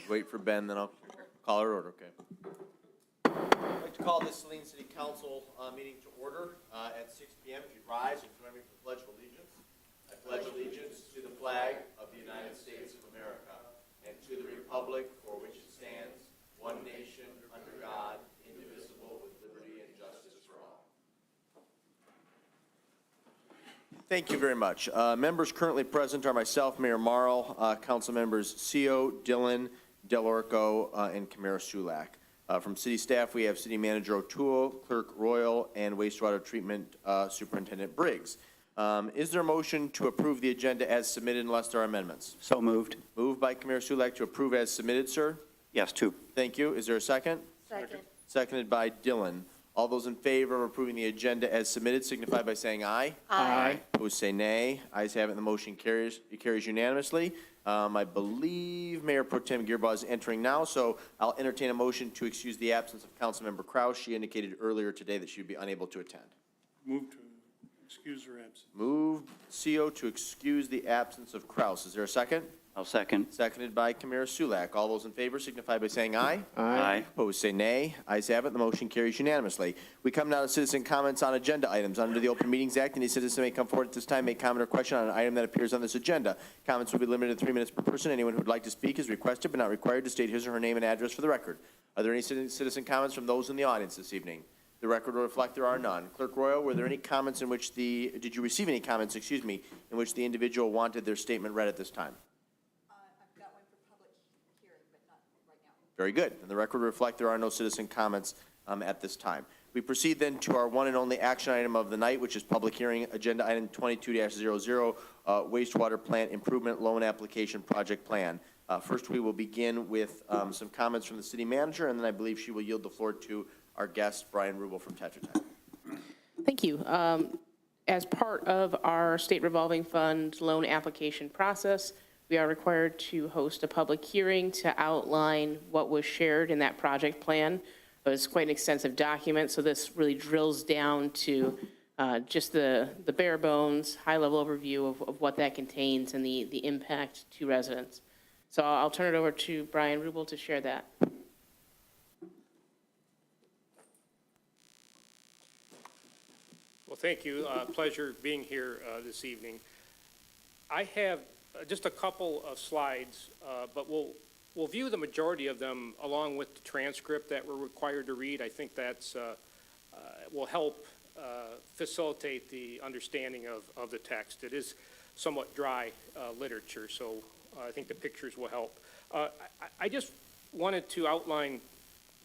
Wait for Ben, then I'll call her order, okay? I'd like to call this Saline City Council meeting to order at 6 p.m. If you'd rise and join me for the Pledge of Allegiance. I pledge allegiance to the flag of the United States of America and to the republic for which it stands, one nation, under God, indivisible, with liberty and justice for all. Thank you very much. Members currently present are myself, Mayor Marl, council members CO, Dillon, Delorco, and Camara Sulak. From city staff, we have City Manager O'Toole, Clerk Royal, and Wastewater Treatment Superintendent Briggs. Is there a motion to approve the agenda as submitted unless there are amendments? So moved. Moved by Camara Sulak to approve as submitted, sir? Yes, two. Thank you. Is there a second? Second. Seconded by Dillon. All those in favor of approving the agenda as submitted signify by saying aye. Aye. Opposed say nay. Ayes have it, and the motion carries unanimously. I believe Mayor Pro Tem Gearbaugh is entering now, so I'll entertain a motion to excuse the absence of Councilmember Kraus. She indicated earlier today that she would be unable to attend. Move to excuse her absence. Move CO to excuse the absence of Kraus. Is there a second? I'll second. Seconded by Camara Sulak. All those in favor signify by saying aye. Aye. Opposed say nay. Ayes have it. The motion carries unanimously. We come now to citizen comments on agenda items. Under the Open Meetings Act, any citizen may come forward at this time, make comment or question on an item that appears on this agenda. Comments will be limited to 3 minutes per person. Anyone who would like to speak is requested but not required to state his or her name and address for the record. Are there any citizen comments from those in the audience this evening? The record will reflect there are none. Clerk Royal, were there any comments in which did you receive any comments, in which the individual wanted their statement read at this time? I've got one for public hearing, but not right now. Very good. And the record will reflect there are no citizen comments at this time. We proceed then to our one and only action item of the night, which is public hearing, agenda item 22-00, wastewater plant improvement loan application project plan. First, we will begin with some comments from the city manager, and then I believe she will yield the floor to our guest, Brian Rubel from Tetra Tech. Thank you. As part of our state revolving fund loan application process, we are required to host a public hearing to outline what was shared in that project plan. It was quite an extensive document, so this really drills down to just the bare bones, high-level overview of what that contains and the impact to residents. So I'll turn it over to Brian Rubel to share that. Well, thank you. Pleasure being here this evening. I have just a couple of slides, but we'll view the majority of them along with the transcript that we're required to read. I think that's will help facilitate the understanding of the text. It is somewhat dry literature, so I think the pictures will help. I just wanted to outline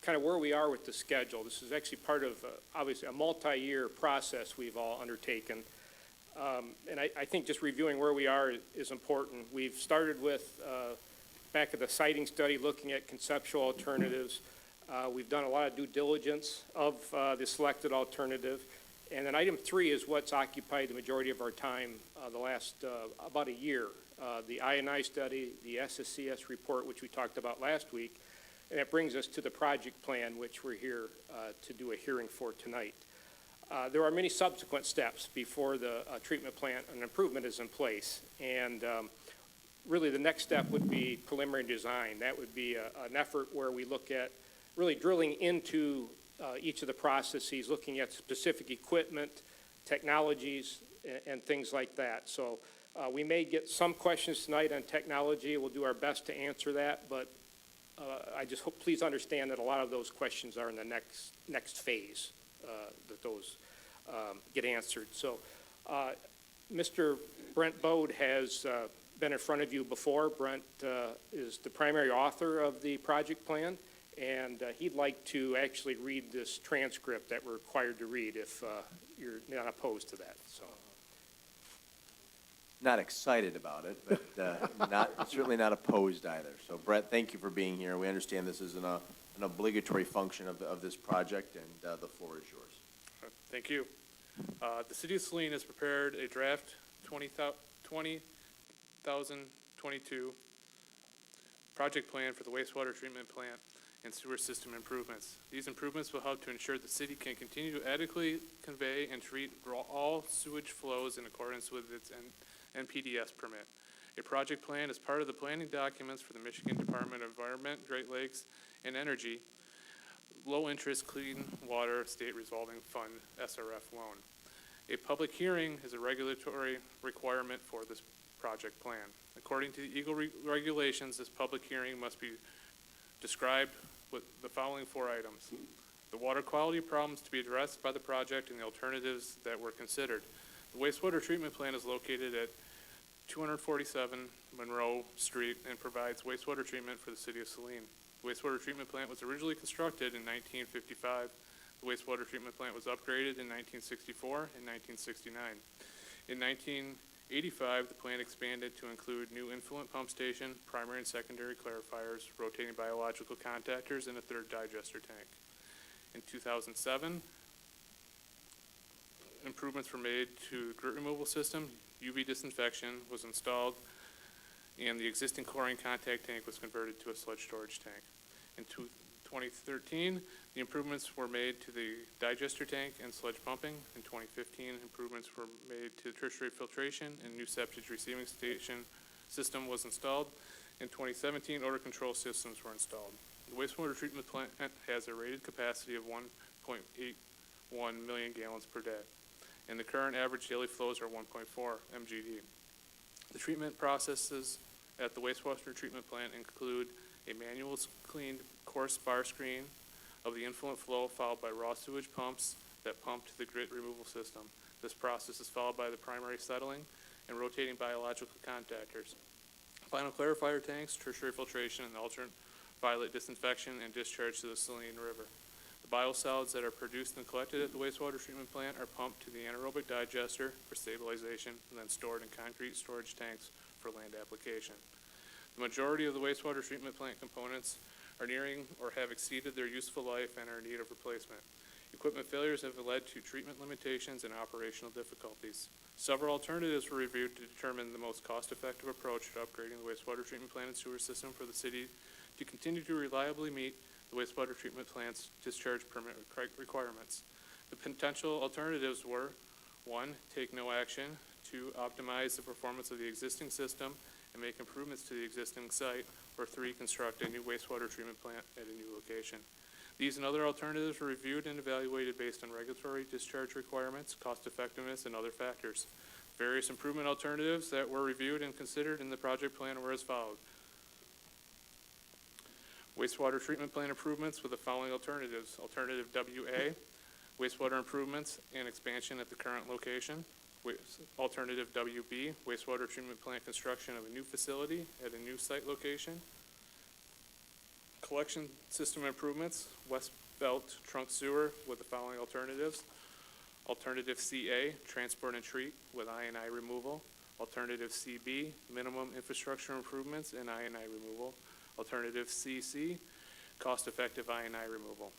kind of where we are with the schedule. This is actually part of, obviously, a multi-year process we've all undertaken. And I think just reviewing where we are is important. We've started with, back at the siting study, looking at conceptual alternatives. We've done a lot of due diligence of the selected alternative. And then item 3 is what's occupied the majority of our time the last about a year. The I&I study, the SSCS report, which we talked about last week, and that brings us to the project plan, which we're here to do a hearing for tonight. There are many subsequent steps before the treatment plant and improvement is in place. And really the next step would be preliminary design. That would be an effort where we look at really drilling into each of the processes, looking at specific equipment, technologies, and things like that. So we may get some questions tonight on technology. We'll do our best to answer that, but I just hope, please understand that a lot of those questions are in the next phase, that those get answered. So Mr. Brent Bode has been in front of you before. Brent is the primary author of the project plan, and he'd like to actually read this transcript that we're required to read if you're not opposed to that. So. Not excited about it, but certainly not opposed either. So, Brett, thank you for being here. We understand this is an obligatory function of this project, and the floor is yours. Thank you. The City of Saline has prepared a draft 2022 project plan for the wastewater treatment plant and sewer system improvements. These improvements will help to ensure the city can continue to adequately convey and treat all sewage flows in accordance with its NPDES permit. A project plan is part of the planning documents for the Michigan Department of Environment, Great Lakes, and Energy Low-Interest Clean Water State Revolving Fund, SRF loan. A public hearing is a regulatory requirement for this project plan. According to the Eagle regulations, this public hearing must be described with the following 4 items: the water quality problems to be addressed by the project and the alternatives that were considered. The wastewater treatment plant is located at 247 Monroe Street and provides wastewater treatment for the city of Saline. The wastewater treatment plant was originally constructed in 1955. The wastewater treatment plant was upgraded in 1964 and 1969. In 1985, the plant expanded to include new influent pump station, primary and secondary clarifiers, rotating biological contactors, and a 3rd digester tank. In 2007, improvements were made to the grit removal system, UV disinfection was installed, and the existing chlorine contact tank was converted to a sludge storage tank. In 2013, the improvements were made to the digester tank and sludge pumping. In 2015, improvements were made to tertiary filtration and new septic receiving station system was installed. In 2017, odor control systems were installed. The wastewater treatment plant has a rated capacity of 1.81 million gallons per day, and the current average daily flows are 1.4 mgd. The treatment processes at the wastewater treatment plant include a manual cleaned coarse bar screen of the influent flow, followed by raw sewage pumps that pump to the grit removal system. This process is followed by the primary settling and rotating biological contactors, final clarifier tanks, tertiary filtration, and ultraviolet disinfection and discharge to the Saline River. The biosolids that are produced and collected at the wastewater treatment plant are pumped to the anaerobic digester for stabilization and then stored in concrete storage tanks for land application. The majority of the wastewater treatment plant components are nearing or have exceeded their useful life and are in need of replacement. Equipment failures have led to treatment limitations and operational difficulties. Several alternatives were reviewed to determine the most cost-effective approach to upgrading the wastewater treatment plant and sewer system for the city to continue to reliably meet the wastewater treatment plant's discharge permit requirements. The potential alternatives were: 1, take no action; 2, optimize the performance of the existing system and make improvements to the existing site; or 3, construct a new wastewater treatment plant at a new location. These and other alternatives were reviewed and evaluated based on regulatory discharge requirements, cost effectiveness, and other factors. Various improvement alternatives that were reviewed and considered in the project plan were as followed: wastewater treatment plant improvements with the following alternatives: Alternative WA, wastewater improvements and expansion at the current location; Alternative WB, wastewater treatment plant construction of a new facility at a new site location; collection system improvements, West Belt trunk sewer with the following alternatives: Alternative CA, transport and treat with I&I removal; Alternative CB, minimum infrastructure improvements and I&I removal; Alternative CC, cost-effective I&I removal.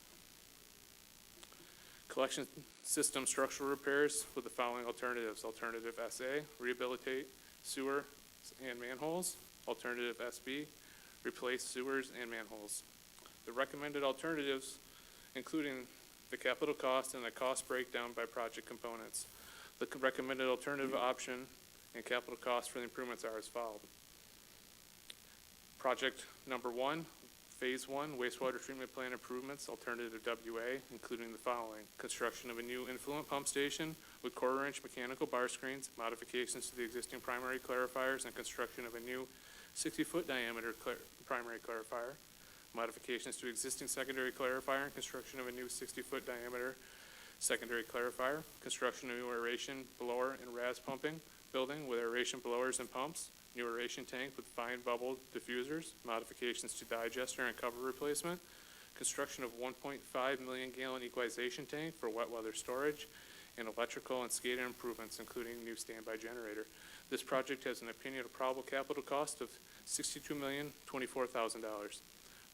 Collection system structural repairs with the following alternatives: Alternative SA, rehabilitate sewer and manholes; Alternative SB, replace sewers and manholes. The recommended alternatives, including the capital cost and the cost breakdown by project components. The recommended alternative option and capital cost for the improvements are as follows. Project number 1, Phase 1, wastewater treatment plant improvements, Alternative WA, including the following: construction of a new influent pump station with quarter-inch mechanical bar screens, modifications to the existing primary clarifiers, and construction of a new 60-foot diameter primary clarifier, modifications to existing secondary clarifier, and construction of a new 60-foot diameter secondary clarifier, construction of new aeration blower and RAS pumping building with aeration blowers and pumps, new aeration tank with fine bubble diffusers, modifications to digester and cover replacement, construction of 1.5 million gallon equalization tank for wet weather storage, and electrical and SCADA improvements, including new standby generator. This project has an opinion of probable capital cost of $62,024,000.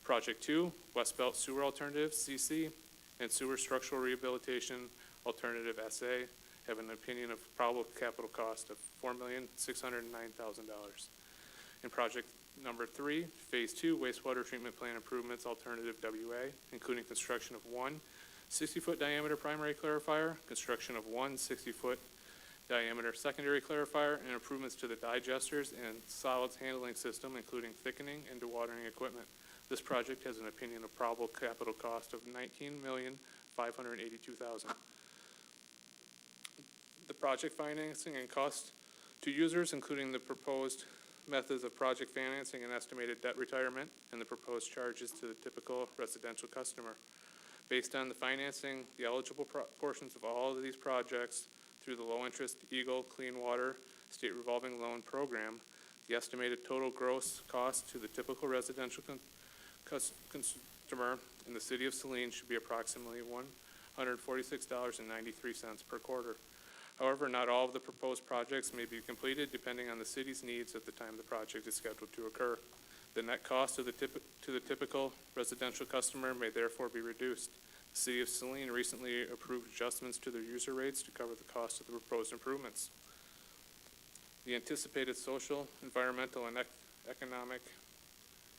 Project 2, West Belt Sewer Alternative, CC, and Sewer Structural Rehabilitation Alternative, SA, have an opinion of probable capital cost of $4,609,000. In project number 3, Phase 2, wastewater treatment plant improvements, Alternative WA, including construction of one 60-foot diameter primary clarifier, construction of one 60-foot diameter secondary clarifier, and improvements to the digesters and solids handling system, including thickening and dewatering equipment. This project has an opinion of probable capital cost of $19,582,000. The project financing and cost to users, including the proposed methods of project financing and estimated debt retirement, and the proposed charges to the typical residential customer. Based on the financing, the eligible portions of all of these projects through the low-interest Eagle Clean Water State Revolving Loan Program, the estimated total gross cost to the typical residential customer in the city of Saline should be approximately $146.93 per quarter. However, not all of the proposed projects may be completed depending on the city's needs at the time the project is scheduled to occur. The net cost to the typical residential customer may therefore be reduced. The city of Saline recently approved adjustments to their user rates to cover the cost of the proposed improvements. The anticipated social, environmental, and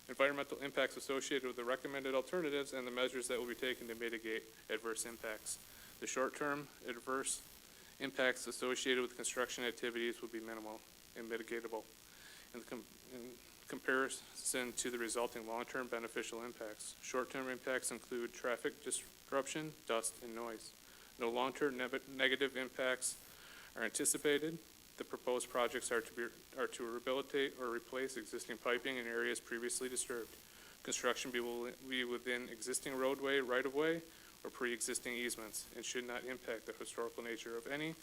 environmental impacts associated with the recommended alternatives and the measures that will be taken to mitigate adverse impacts. The short-term adverse impacts associated with construction activities will be minimal and mitigatable in comparison to the resulting long-term beneficial impacts. Short-term impacts include traffic disruption, dust, and noise. No long-term negative impacts are anticipated. The proposed projects are to rehabilitate or replace existing piping in areas previously disturbed. Construction will be within existing roadway right-of-way or pre-existing easements and should not impact the historical nature of any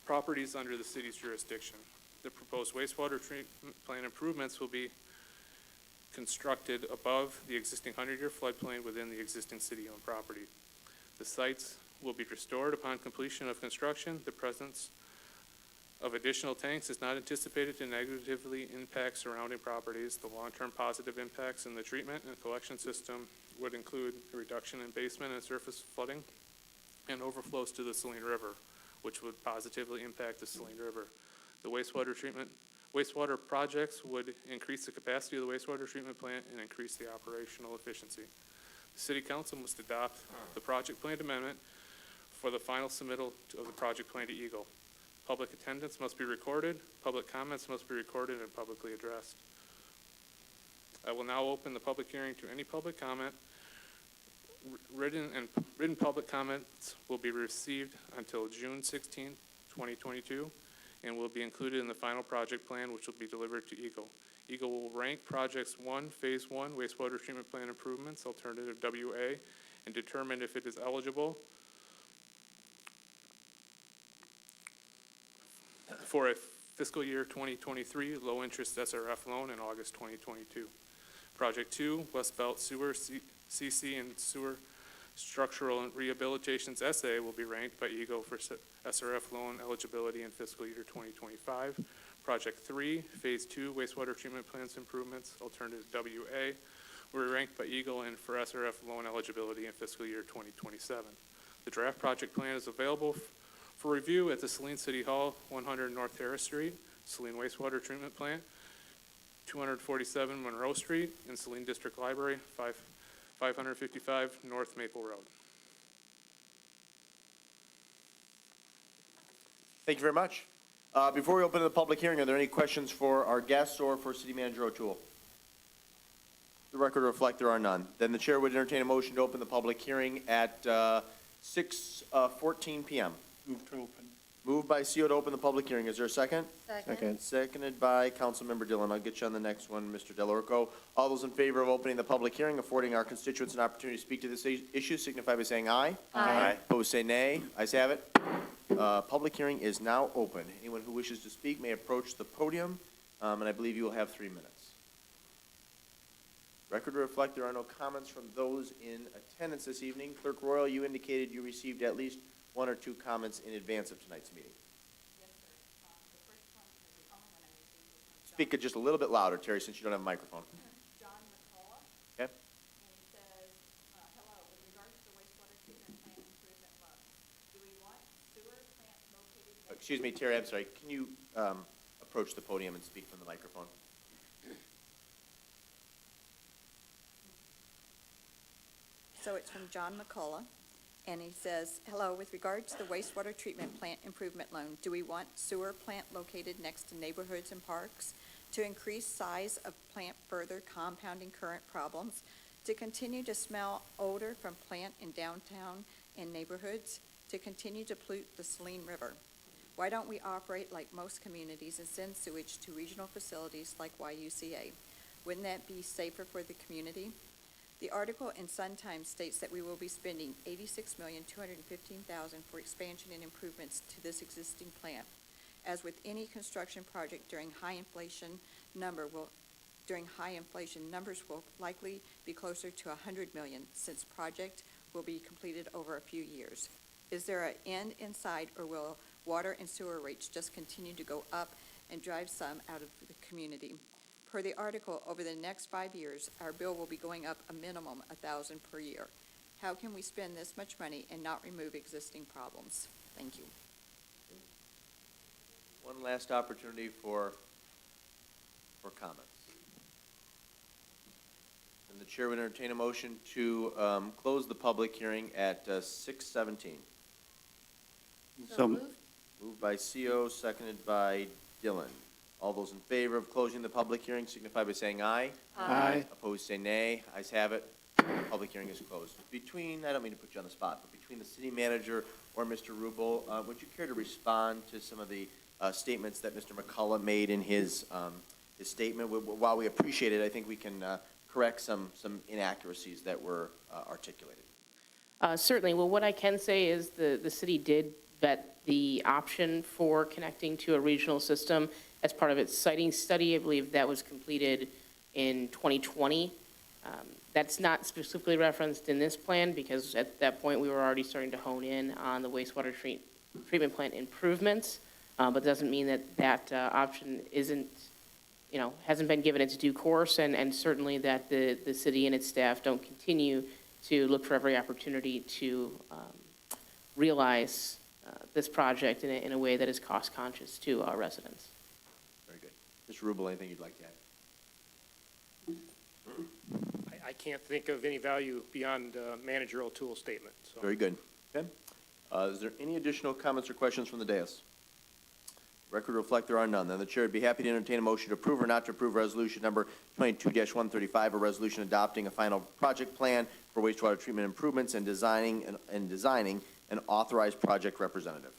properties under the city's jurisdiction. The proposed wastewater treatment plant improvements will be constructed above the existing 100-year floodplain within the existing city-owned property. The sites will be restored upon completion of construction. The presence of additional tanks is not anticipated to negatively impact surrounding properties. The long-term positive impacts in the treatment and collection system would include a reduction in basement and surface flooding and overflows to the Saline River, which would positively impact the Saline River. The wastewater projects would increase the capacity of the wastewater treatment plant and increase the operational efficiency. The City Council must adopt the project plan amendment for the final submittal of the project plan to Eagle. Public attendance must be recorded, public comments must be recorded and publicly addressed. I will now open the public hearing to any public comment. Written public comments will be received until June 16, 2022, and will be included in the final project plan, which will be delivered to Eagle. Eagle will rank projects phase 1, wastewater treatment plant improvements, alternative WA, and determine if it is eligible for a fiscal year 2023 low-interest SRF loan in August 2022. Project 2, West Belt Sewer CC and Sewer Structural Rehabilitations SA will be ranked by Eagle for SRF loan eligibility in fiscal year 2025. Project 3, Phase 2, Wastewater Treatment Plants Improvements, Alternative WA, will be ranked by Eagle and for SRF loan eligibility in fiscal year 2027. The draft project plan is available for review at the Saline City Hall, 100 North Harris Street, Saline Wastewater Treatment Plant, 247 Monroe Street, and Saline District Library, 555 North Maple Road. Thank you very much. Before we open the public hearing, are there any questions for our guests or for City Manager O'Toole? The record will reflect there are none. Then the chair would entertain a motion to open the public hearing at 6:14 p.m. Move to open. Moved by CO to open the public hearing. Is there a second? Second. Seconded by Councilmember Dillon. I'll get you on the next one, Mr. Delorco. All those in favor of opening the public hearing, affording our constituents an opportunity to speak to this issue, signify by saying aye. Aye. Opposed, say nay. Ayes have it. Public hearing is now open. Anyone who wishes to speak may approach the podium, and I believe you will have 3 minutes. Record to reflect there are no comments from those in attendance this evening. Clerk Royal, you indicated you received at least 1 or 2 comments in advance of tonight's meeting. Yes, sir. The first one, the only one I received was from Speak it just a little bit louder, Terry, since you don't have a microphone. John McCullough, Okay? and he says, hello, with regards to the wastewater treatment plant improvement funds, do we want sewer plant located next? Excuse me, Terry, I'm sorry. Can you approach the podium and speak from the microphone? So it's from John McCullough, And he says, hello, with regard to the wastewater treatment plant improvement loan, do we want sewer plant located next to neighborhoods and parks? To increase size of plant further compounding current problems? To continue to smell odor from plant in downtown and neighborhoods? To continue to pollute the Saline River? Why don't we operate like most communities and send sewage to regional facilities like YUCA? Wouldn't that be safer for the community? The article in Sun Times states that we will be spending $86,215,000 for expansion and improvements to this existing plant. As with any construction project during high inflation, numbers will likely be closer to $100 million, since project will be completed over a few years. Is there an end in sight, or will water and sewer rates just continue to go up and drive some out of the community? Per the article, over the next 5 years, our bill will be going up a minimum $1,000 per year. How can we spend this much money and not remove existing problems? Thank you. One last opportunity for comments. And the chair would entertain a motion to close the public hearing at 6:17. So moved. Moved by CO, seconded by Dillon. All those in favor of closing the public hearing signify by saying aye. Aye. Opposed, say nay. Ayes have it. Public hearing is closed. I don't mean to put you on the spot, but between the city manager or Mr. Rubel, would you care to respond to some of the statements that Mr. McCullough made in his statement? While we appreciate it, I think we can correct some inaccuracies that were articulated. Certainly. Well, what I can say is the city did vet the option for connecting to a regional system as part of its siting study. I believe that was completed in 2020. That's not specifically referenced in this plan, because at that point we were already starting to hone in on the wastewater treatment plant improvements. But doesn't mean that option hasn't been given its due course, and certainly that the city and its staff don't continue to look for every opportunity to realize this project in a way that is cost conscious to our residents. Very good. Mr. Rubel, anything you'd like to add? I can't think of any value beyond managerial tool statement, so. Very good. Okay. Is there any additional comments or questions from the dais? Record will reflect there are none. Then the chair would be happy to entertain a motion to approve or not to approve resolution number 22-135, a resolution adopting a final project plan for wastewater treatment improvements and designing an authorized project representative.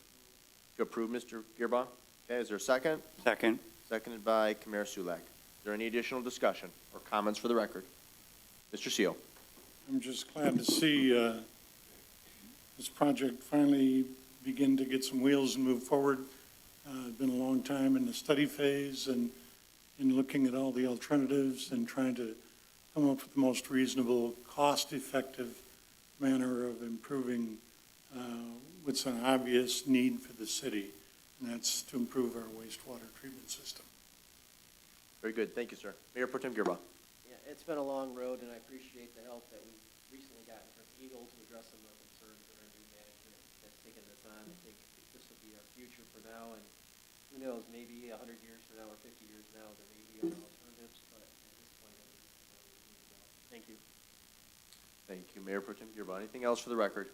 To approve, Mr. Gearbaugh? Okay, is there a second? Second. Seconded by Kamara Sulak. Is there any additional discussion or comments for the record? Mr. Seal. I'm just glad to see this project finally begin to get some wheels and move forward. It's been a long time in the study phase and in looking at all the alternatives and trying to come up with the most reasonable, cost-effective manner of improving what's an obvious need for the city, and that's to improve our wastewater treatment system. Very good. Thank you, sir. Mayor Pro Tem Gearbaugh. Yeah, it's been a long road, and I appreciate the help that we've recently gotten from Eagle to address some of the concerns that our new management has taken this on. I think this will be our future for now, and who knows, maybe 100 years from now or 50 years from now, there may be other alternatives, but at this point, I think this is how we need to go. Thank you. Thank you, Mayor Pro Tem Gearbaugh. Anything else for the record?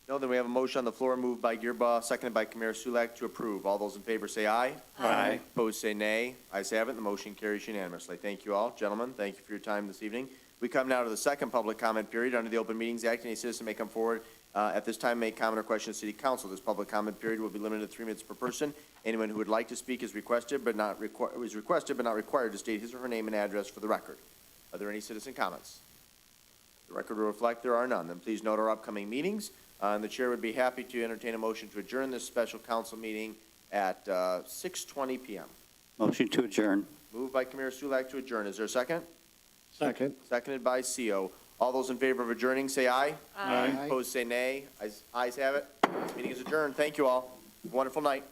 No, then we have a motion on the floor moved by Gearbaugh, seconded by Kamara Sulak to approve. All those in favor say aye. Aye. Opposed say nay. Ayes have it. The motion carries unanimously. Thank you all. Gentlemen, thank you for your time this evening. We come now to the second public comment period under the Open Meetings Act. Any citizen may come forward at this time, make comment or question to City Council. This public comment period will be limited to 3 minutes per person. Anyone who would like to speak is requested but not required to state his or her name and address for the record. Are there any citizen comments? The record will reflect there are none. Then please note our upcoming meetings. And the chair would be happy to entertain a motion to adjourn this special council meeting at 6:20 p.m. Motion to adjourn. Moved by Kamara Sulak to adjourn. Is there a second? Second. Seconded by CO. All those in favor of adjourning, say aye. Aye. Opposed, say nay. Ayes have it. Meeting is adjourned. Thank you all. Have a wonderful night.